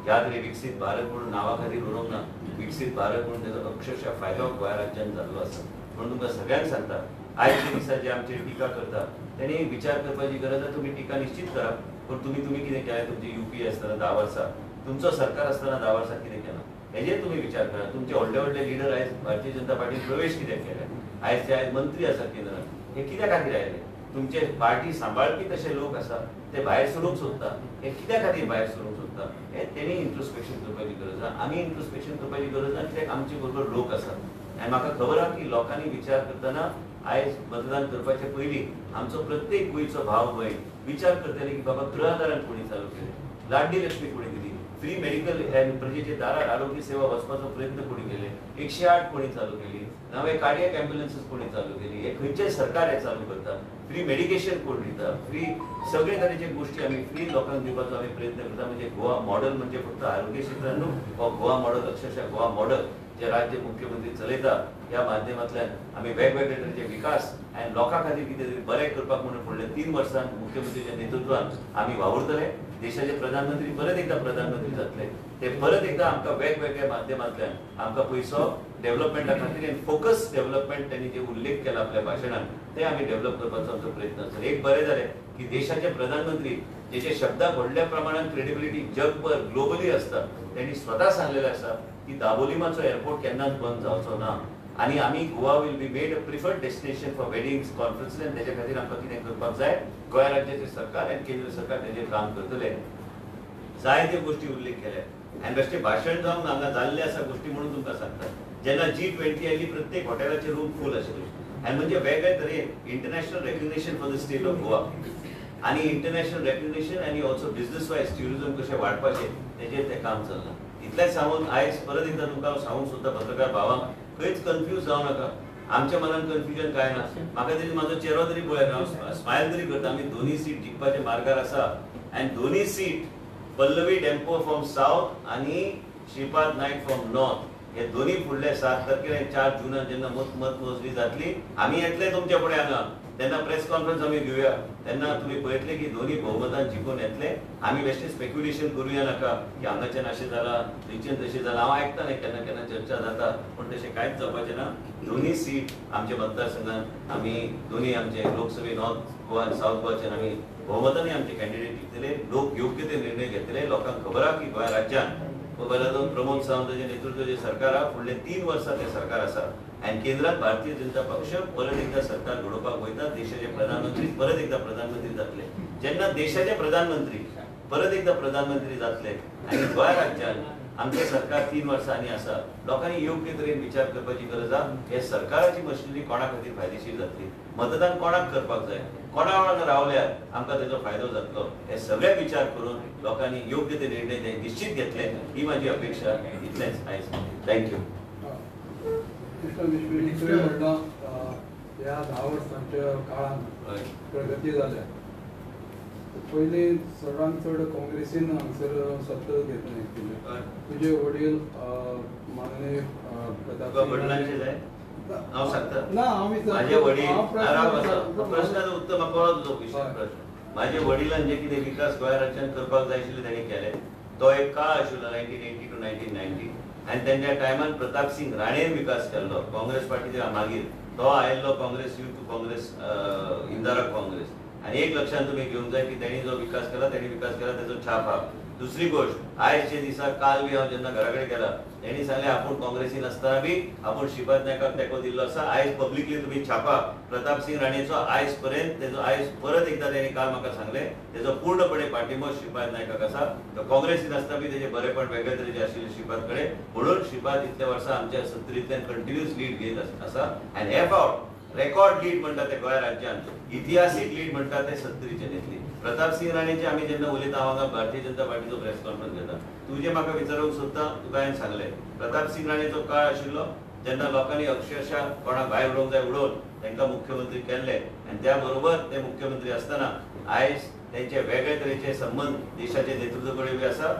B: ह्या तरी विकसीत भारत म्हणून नांवा खातीर उलोवंक ना, विकसीत भारत म्हणून तेजो अक्षरशः फायदो गोंय राज्यान जाल्लो आसा. म्हणून तुमकां सगळ्यांक सांगता, आयच्या दिसा जे आमचेर टिका करता तेणी विचार करपाची गरज आसा. तुमी टिका निश्चित करा, पूण तुमी कितें केलें तुमची UPA आसतना 10 वर्सां, तुमचो सरकार आसतना 10 वर्सां कितें केलां हेजेर तुमी विचार करा. तुमचे व्हडले लिडर आयज भारतीय जनता पार्टीन प्रवेश कित्याक केले, आयज मंत्री आसा केंद्रांत, हे कित्या खातीर आयले. तुमचे पार्टी सांबाळपी तशे लोक आसा ते भायर सरूंक सोदता, हे कित्या खातीर भायर सरूंक सोदता हे तेणी इंट्रोस्पेक्शन करपाची गरज आसा. आमी इंट्रोस्पेक्शन करपाची गरज ना कित्याक आमचे बरोबर लोक आसा. आनी म्हाका खबर आसा की लोकांनी विचार करतना आयज मतदान करपाचे पयलीं आमचो प्रत्येक गोंयचो भाव भयण विचार करतले की बाबा गृहदारान कोणी चालू केले, लाडली लक्ष्मी कोणी दिली, फ्री मेडिकल प्रजेचे दारार आरोग्य सेवा वचपाचो प्रयत्न कोणी केले, 108 कोणी चालू केली, नवे कार्डियक एम्ब्युलन्सीस कोणी चालू केली, हे खंयचें सरकार हे चालू करता, फ्री मेडिकेशन कोण दिता, फ्री सगळे तरेचे गोष्टी आमी फ्री लोकांक दिवपाचो आमी प्रयत्न करता. म्हणजे गोवा मॉडेल म्हणजे फक्त आरोग्य क्षेत्रान न्हू, हो गोवा मॉडेल अक्षरशः गोवा मॉडेल जे राज्य मुख्यमंत्री चलयता ह्या माध्यमांतल्यान आमी वेगवेगळे तरेचे विकास आनी लोकां खातीर कितें तरी बरें करपाक म्हणून फुडल्या 3 वर्सां मुख्यमंत्रीच्या नेतृत्वान आमी वावुरतले. देशाचे प्रधानमंत्री परत एकदा प्रधानमंत्री जातले. ते परत एकदा आमकां वेगवेगळ्या माध्यमांतल्यान आमकां पयसो डेव्हलपमेंटा खातीर आनी फोकस डेव्हलपमेंट त्यांनी जे उल्लेख केला आपल्या भाशणात ते आम्ही डेव्हलप करपाचो आमचो प्रयत्न आसा. एक बरें जालें की देशाचे प्रधानमंत्री जेचे शब्दाक व्हडल्या प्रमाणात क्रेडिबिलिटी जगभर ग्लोबली असता त्यांनी स्वतः सांगलेलें आसा की दाबोलीमाचो एअरपोर्ट केन्नाच बंद जावचो ना आणि आम्ही Goa will be made a preferred destination for weddings conferences आनी तेच्या खातीर आमकां कितें करपाक जाय. गोंय राज्याचे सरकार आनी केंद्र सरकार तेजेर काम करतले. जायत्यो गोष्टी उल्लेख केल्या आनी बेश्टे भाशण जावन हांगा जाल्ले आसा गोष्टी म्हणून तुमकां सांगता. जेन्ना G20 आयली प्रत्येक हॉटेलाचे रूम फूल आशिल्ले आनी म्हणजे वेगळे तरेन international recognition for the state of Goa आनी इंटरनॅशनल रेकग्निशन आनी ऑल्सो बिझनेस वायज ट्युरिझम कशें वाडपाचें तेजेर तें काम चल्लां. इतलेंच सांगून आयज परत एकदां तुमकां सांगूंक सोदता पत्रकार भावांक खंयच कन्फ्यूज जावं नाका. आमच्या मनान कन्फ्युजन काय ना. म्हाका तरी म्हाजो चेहरो तरी पळयात हांव स्मायल तरी करता. आमी दोनूय सीट जिखपाचे मार्गार आसा आनी दोनूय seat Pallavi Dempo from south आनी श्रीपाद नायक फ्रॉम नॉर्थ हे दोन्ही फुडले 7 तारखेर 4 जुनाक जेन्ना मत मोजणी जातली आमी येतले तुमच्या फुडें हांगा तेन्ना प्रेस कॉन्फरन्स आमी घेवया. तेन्ना तुमी पळयतले की दोन्ही बहुमतान जिखून येतले. आमी बेश्टे स्पेक्युलेशन करूया नाका की हांगाच्यान अशें जालां थंयच्यान तशें जालां. हांव आयकता न्ही केन्ना केन्ना चर्चा जाता पूण तशें कांयच जावपाचें ना. दोन्ही सीट आमच्या मतदारसंघात आमी दोन्ही आमचे लोकसभे नॉर्थ गोवा आनी साउथ गोवाच्यान आमी बहुमतांनी आमचे कॅन्डिडेट जिखतले. लोक योग्य ते निर्णय घेतले. लोकांक खबर आहा की गोंय राज्यान प्रमोद सावंताचे नेतृत्वाचे सरकार आहा. फुडले 3 वर्सां ते सरकार आसा आनी केंद्रात भारतीय जनता पक्ष परत एकदा सरकार घडोवपाक वयता. देशाचे प्रधानमंत्री परत एकदा प्रधानमंत्री जातले. जेन्ना देशाचे प्रधानमंत्री परत एकदा प्रधानमंत्री जातले आनी गोंय राज्यान आमचे सरकार 3 वर्सांनी आसा लोकांनी योग्य तरेन विचार करपाची गरज आहा. हे सरकाराची मशिनरी कोणा खातीर फायदेशीर जातली. मतदान कोणाक करपाक जाय, कोणा वांगडा रावल्यार आमकां तेजो फायदो जातलो हे सगळे विचार करून लोकांनी योग्य ते निर्णय निश्चित घेतले ही माझी अपेक्षा. इतलेंच आयज. थँक्यू.
C: या 10 वर्सांच्या काळात प्रगती जाल्या पहिले चडांत चड काँग्रेसीन हांगसर सत्ता घेतली तुझे वडील माननीय
B: वडिलांचे जाय हांव सांगता
C: ना हांव
B: माझे वडील प्रश्नाचं उत्तर म्हाका कळ्ळो तुजो प्रश्न. माझे वडिलांनी जे कितें विकास गोंयराज्यान करपाक जाय आशिल्ले तांणी केले. तो एक काळ आशिल्लो 1980 to 1990 आनी तेंच्या टायमान प्रताप सिंग राणेन विकास केल्लो काँग्रेस पार्टीच्या मागीर. तो आयिल्लो काँग्रेस युथ काँग्रेस इंदिरा काँग्रेस. आनी एक लक्षांत तुमी घेवंक जाय की तेणी जो विकास केला तेजो छाप हा. दुसरी गोष्ट आयजचे दिसा काल बी हांव जेन्ना घरा कडेन गेला तेणी सांगलें आपूण काँग्रेसीन आसतना बी आपूण श्रीपाद नायकाक तेंको दिल्लो आसा. आयज पब्लिकली तुमी छापा प्रताप सिंग राणेचो आयज पर्यंत तेजो आयज परत एकदां तेणी काल म्हाका सांगलें तेजो पूर्णपणे पाठिंबो श्रीपाद नायकाक आसा. तो काँग्रेसीन आसतना बी तेजे बरेपण वेगळे तरेचे आशिल्ले श्रीपाद कडेन. म्हणून श्रीपाद इतल्या वर्सां आमच्या सत्तरींतल्यान कंटिन्युअस लीड घेत आसा. आनी हे फावट रेकॉर्ड लीड म्हणटा ते गोंय राज्यांत इतिहासीक लीड म्हणटा ते सत्तरीचे नेतली. प्रताप सिंग राणेचे आमी जेन्ना उलयता हांगा भारतीय जनता पार्टीचो प्रेस कॉन्फरन्स घेता तुजे म्हाका विचारूंक सोदता तुका हांवें सांगलें प्रताप सिंग राणेचो काळ आशिल्लो जेन्ना लोकांनी अक्षरशः कोणाक भायर उडोवंक जाय उडोवन तांकां मुख्यमंत्री केल्ले आनी त्या बरोबर ते मुख्यमंत्री आसतना आयज तेंचे वेगळे तरेचे संबंध देशाचे नेतृत्व कडेन बी आसा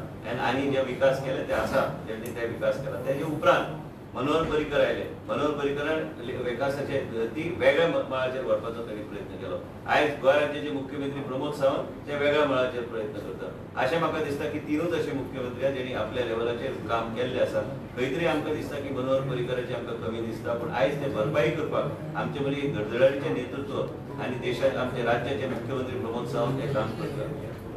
B: आनी जे विकास केले ते आसा जेणे ते विकास केला. तेजे उपरांत मनोहर पर्रीकर आयले. मनोहर पर्रीकरान विकासाचे ती वेगळ्या मळाचेर व्हरपाचो तांणी प्रयत्न केलो. आयज गोंय राज्याचे मुख्यमंत्री प्रमोद सावंत ते वेगळ्या मळाचेर प्रयत्न करतात. अशें म्हाका दिसता की तीनूच अशे मुख्यमंत्री जेणी आपल्या लेवलाचेर काम केल्लें आसा. खंय तरी आमकां दिसता की मनोहर पर्रीकराची आमकां कमी दिसता पूण आयज ते भरपाई करपाक आमचे मदीं धडधडाटीचें नेतृत्व आनी देशाचे आमचे राज्याचे मुख्यमंत्री प्रमोद सावंत हे काम करतात.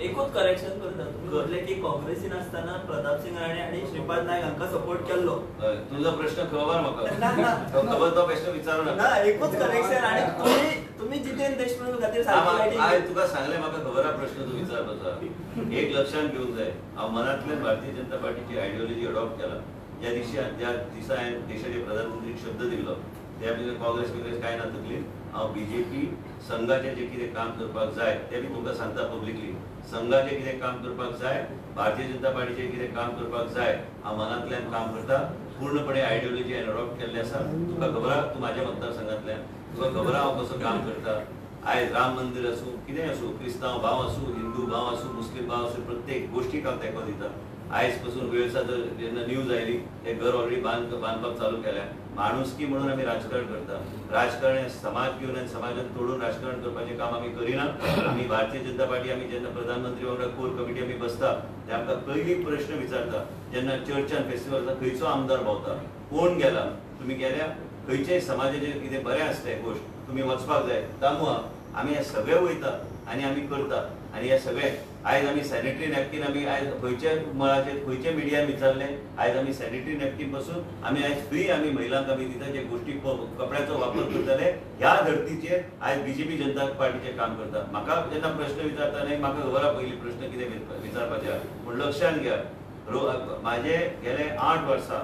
D: एकूच करेक्शन करता तुम्ही म्हटले की काँग्रेसीन असताना प्रताप सिंग राणे आणि श्रीपाद नायक हांकां सपोर्ट केल्लो.
B: तुझा प्रश्न खबर म्हाका खबर तो प्रश्न विचारू
D: ना. एकूच करेक्शन आणि तुम्ही जितेंद्र देशमुख खातीर सारकी
B: हांवें तुका सांगलें म्हाका खबर हा प्रश्न तूं विचारपाचो. एक लक्षांत घेवंक जाय हांव मनांतल्यान भारतीय जनता पार्टीची आयडियोलॉजी अडॉप्ट केला. ज्या दिसा हांवें देशाचे प्रधानमंत्रीक शब्द दिल्लो त्या भितर काँग्रेस कांय ना तकलीन. हांव बीजेपी संघाचें जें कितें काम करपाक जाय तें बी तुमकां सांगता पब्लिकली. संघाचें कितें काम करपाक जाय भारतीय जनता पार्टीचें कितें काम करपाक जाय हांव मनांतल्यान काम करता. पूर्णपणे आयडियोलॉजी हांवें अडॉप्ट केल्ली आसा. तुका खबर आहा तूं म्हाज्या मतदारसंघांतल्यान तुका खबर आहा हांव कसो काम करता. आयज राम मंदिर आसूं कितें आसूं क्रिस्तांव भाव आसूं हिंदू भाव आसूं मुस्लीम भाव आसूं प्रत्येक गोश्टीक हांव तेंको दिता. आयज पासून वेळसा जेन्ना न्यूज आयली ते घर ऑलरेडी बांदपाक चालू केल्या. माणुसकी म्हणून आमी राजकारण करता. राजकारण समाज घेवन आनी समाजान तोडून राजकारण करपाचें काम आमी करिना. आमी भारतीय जनता पार्टी आमी जेन्ना प्रधानमंत्री वांगडा कोर कमिटी आमी बसता ते आमकां पयली प्रश्न विचारता जेन्ना चर्चान फेस्टिवल जाता खंयचो आमदार भोंवता कोण गेला तुमी गेल्या खंयचेय समाजाचें कितें बरें आसा तें गोश्ट तुमी वचपाक जाय तामुळा आमी हे सगळे वयता आनी आमी करता. आनी हे सगळे आयज आमी सॅनिटरी नॅपकीन आमी आयज खंयच्या मळाचेर खंयच्या मिडियान विचारलें आयज आमी सॅनिटरी नॅपकीन पासून आमी आयज फ्री आमी महिलांक आमी दिता जे गोश्टी कपड्याचो वापर करतले ह्या धर्तीचेर आयज बीजेपी जनता पार्टीचें काम करता. म्हाका जेन्ना प्रश्न विचारता न्हय म्हाका खबर आहा पयली प्रश्न कितें विचारपाचे पूण लक्षांत घ्या म्हाजे गेले 8 वर्सां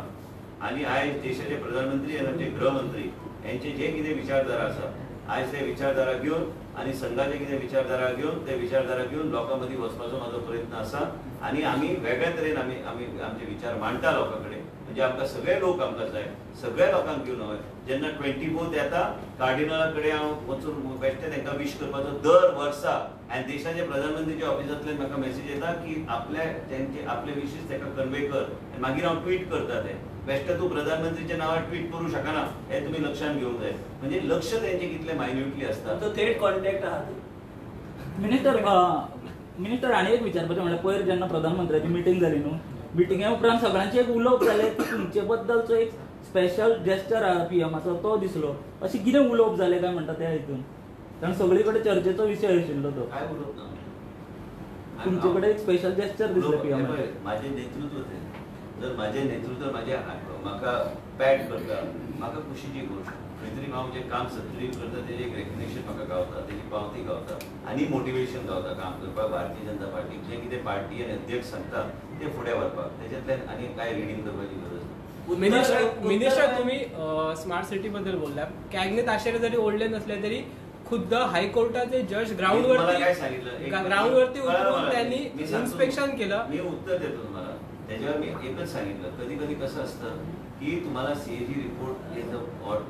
B: आनी आयज देशाचे प्रधानमंत्री आनी आमचे गृहमंत्री यांचे जे कितें विचारधारा आसा आयज ते विचारधारा घेवन आनी संघाचे कितें विचारधारा घेवन ते विचारधारा घेवन लोकां मदीं वचपाचो म्हाजो प्रयत्न आसा. आनी आमी वेगळ्या तरेन आमी आमचे विचार मांडटा लोकां कडेन म्हणजे आमकां सगळे लोक आमकां जाय सगळ्या लोकांक घेवन हय. जेन्ना 24th येता कार्डिनला कडेन हांव वचून बेश्टें तांकां विश करपाचो दर वर्सा आनी देशाचे प्रधानमंत्रीच्या ऑफिसांतल्यान म्हाका मेसेज येता की आपले विशीस ताका कन्वे कर आनी मागीर हांव ट्वीट करता ते बेश्टें तूं प्रधानमंत्रीच्या नांवार ट्वीट करूं शकना हे तुमी लक्षांत घेवंक जाय. म्हणजे लक्ष तेंचें कितलें मायन्युटली आसता.
D: तो थेट कॉन्टॅक्ट आहा.
E: मिनिस्टर आनी एक विचारपाचें म्हणल्यार पयर जेन्ना प्रधानमंत्र्याची मिटींग जाली न्हू मिटिंगे उपरांत सगळ्यांचे एक उलोवप जालें की तुमचे बद्दलचो एक स्पेशल जेस्चर पीएमाचो तो दिसलो अशें कितें उलोवप जालें काय म्हणटा त्या हितून कारण सगळे कडेन चर्चेचो विशय आशिल्लो तो.
B: काय उलोवप ना
E: तुमचे कडेन एक स्पेशल जेस्चर दिसलें पीएमाचें.
B: म्हाजें नेतृत्व तें जर म्हाजें नेतृत्व म्हाका पॅट करता म्हाका खुशीची गोश्ट. खंय तरी हांव जें काम सत्तरीत करता तेजें एक रेकग्नेशन म्हाका गावता तेजी पावती गावता आनी मोटिवेशन गावता काम करपाक भारतीय जनता पार्टीक जें कितें पार्टी आनी अध्यक्ष सांगता तें फुडें व्हरपाक तेजेंतल्यान आनी कांय रिडींग करपाची गरज ना.
F: मिनिस्टर तुम्ही स्मार्ट सिटी बद्दल बोलला कॅगनेत आश्चर्य जरी ओढले नसले तरी खुद्द हायकोर्टाचे जज ग्राउंडवरती उतरून त्यांनी इन्स्पेक्शन केलं.
B: मी उत्तर देतो तुम्हाला त्याच्यावर मी एकच सांगितलं कधी कधी कसं असतं की तुम्हाला CAG report is the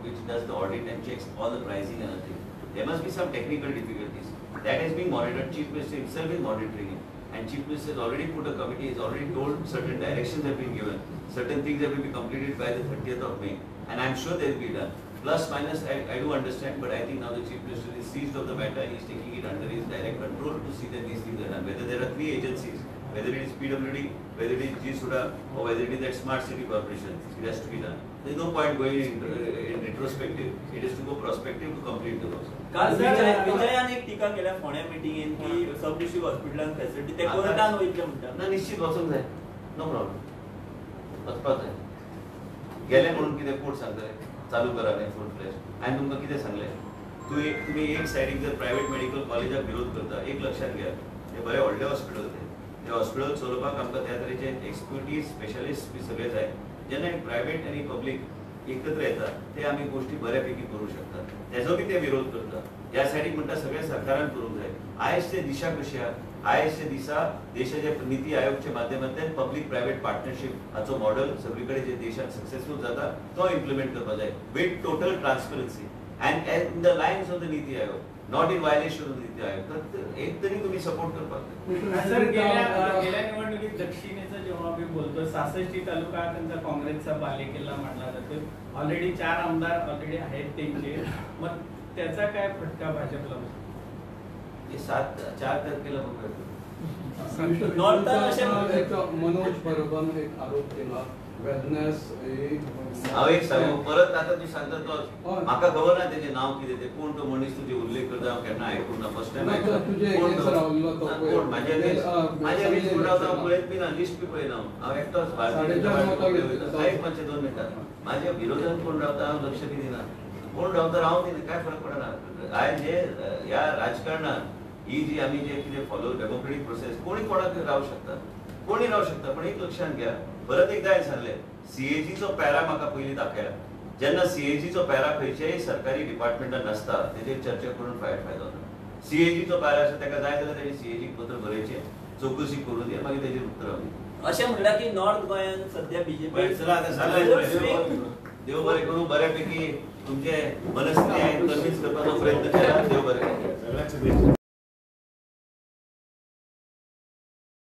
B: which does the audit and checks all the pricing and everything there must be some technical difficulties That is being monitored. Chief Minister himself is monitoring it. And Chief Minister has already put a committee, has already told certain directions have been given. Certain things have to be completed by the 30th of May. And I'm sure they will be done. Plus, minus, I do understand, but I think now the Chief Minister is seized of the matter. He is taking it under his direct control to see that these things are done. Whether there are 3 agencies, whether it is PWD, whether it is GSUDA, or whether it is that Smart City Corporation, it has to be done. There is no point going in retrospective. It is to go prospective to complete the work.
D: काल विजयान एक टीका केल्या फोण्या मिटिंगेन की सब डिस्ट्रिक्ट हॉस्पिटलान फॅसिलिटी ते कोर्टान वयचे म्हणटा
B: ना निश्चित वचूंक जाय नो प्रॉब्लेम वचपाक जाय गेले म्हणून कितें कोर्ट सांगतले चालू करा न्ही फूल फ्लॅश हांवें तुमकां कितें सांगलें तुमी एक सायडीक जर प्रायवेट मेडिकल कॉलेजाक विरोध करता एक लक्षात घ्या ते बरे व्हडले हॉस्पिटल ते हॉस्पिटल चलोवपाक आमकां त्या तरेचे एक्सपर्टीज स्पेशलिस्ट बी सगळे जाय जेन्ना प्रायवेट आनी पब्लीक एकत्र येतात ते आम्ही गोष्टी बऱ्यापैकी करू शकतात त्याचो बी ते विरोध करतात या सायडीक म्हणटा सगळ्या सरकारान करूंक जाय आयजचे दिशा कशी आहा आयजचे दिसा देशाच्या नीती आयोगच्या माध्यमांतल्यान पब्लीक प्रायवेट पार्टनरशिप हाचो मॉडेल सगळीकडे जे देशात सक्सेसफुल जाता तो इम्प्लिमेंट करपाक जाय with total transparency and in the lines of the NITI Aayog not in violation of the NITI Aayog तर एक तरी तुम्ही सपोर्ट करपाक
G: सर गेल्या निवडणुकीत दक्षिणेचं जेव्हा आम्ही बोलतो 66 तालुका त्यांचा काँग्रेसचा बालेकिल्ला मानला जातो ऑलरेडी 4 आमदार ऑलरेडी आहेत त्यांचे मग त्याचा काय फटका भाजपला
B: हे 4 तारखेला बघूया
C: मनोज परबन एक आरोप केला वेदनेस
B: हांव एक सांगू परत आता तू सांगता तो म्हाका खबर ना तेजे नाव कितें ते कोण तो मनीस तुजे उल्लेख करता हांव केन्ना आयकूंक ना फर्स्ट टाइम कोण म्हाजे लिस्ट कोण रावता हांव पळयत बी ना लिस्ट बी पळयना हांव एकटोच साहेब मातशें 2 मिनटां म्हाज्या विरोधान कोण रावता हांव लक्ष बी दिना कोण रावता रावूं दिना काय फरक पडना आयज जे ह्या राजकारणात ही जी आमी जे कितें फॉलो डेमोक्रेटीक प्रोसेस कोणी कोणाक रावू शकता कोणी रावू शकता पण एक लक्षात घ्या परत एकदा हांवें सांगलें सीएजीचो पॅरा म्हाका पयलीं दाखया जेन्ना सीएजीचो पॅरा खंयच्याय सरकारी डिपार्टमेंटान नासता तेजेर चर्चा करून फायदो ना सीएजीचो पॅरा आसा ताका जाय जाल्यार तेणी सीएजीक पत्र बरयचें चवकशी करून दिया मागीर तेजेर उतर
D: अशें म्हणल्यार की नॉर्थ गोंयान सध्या बीजेपी
B: चला आतां सांगलें देव बरें करूं बऱ्यापैकी तुमचे मनस्थिती हांवें कन्विन्स करपाचो प्रयत्न केला देव बरें करूं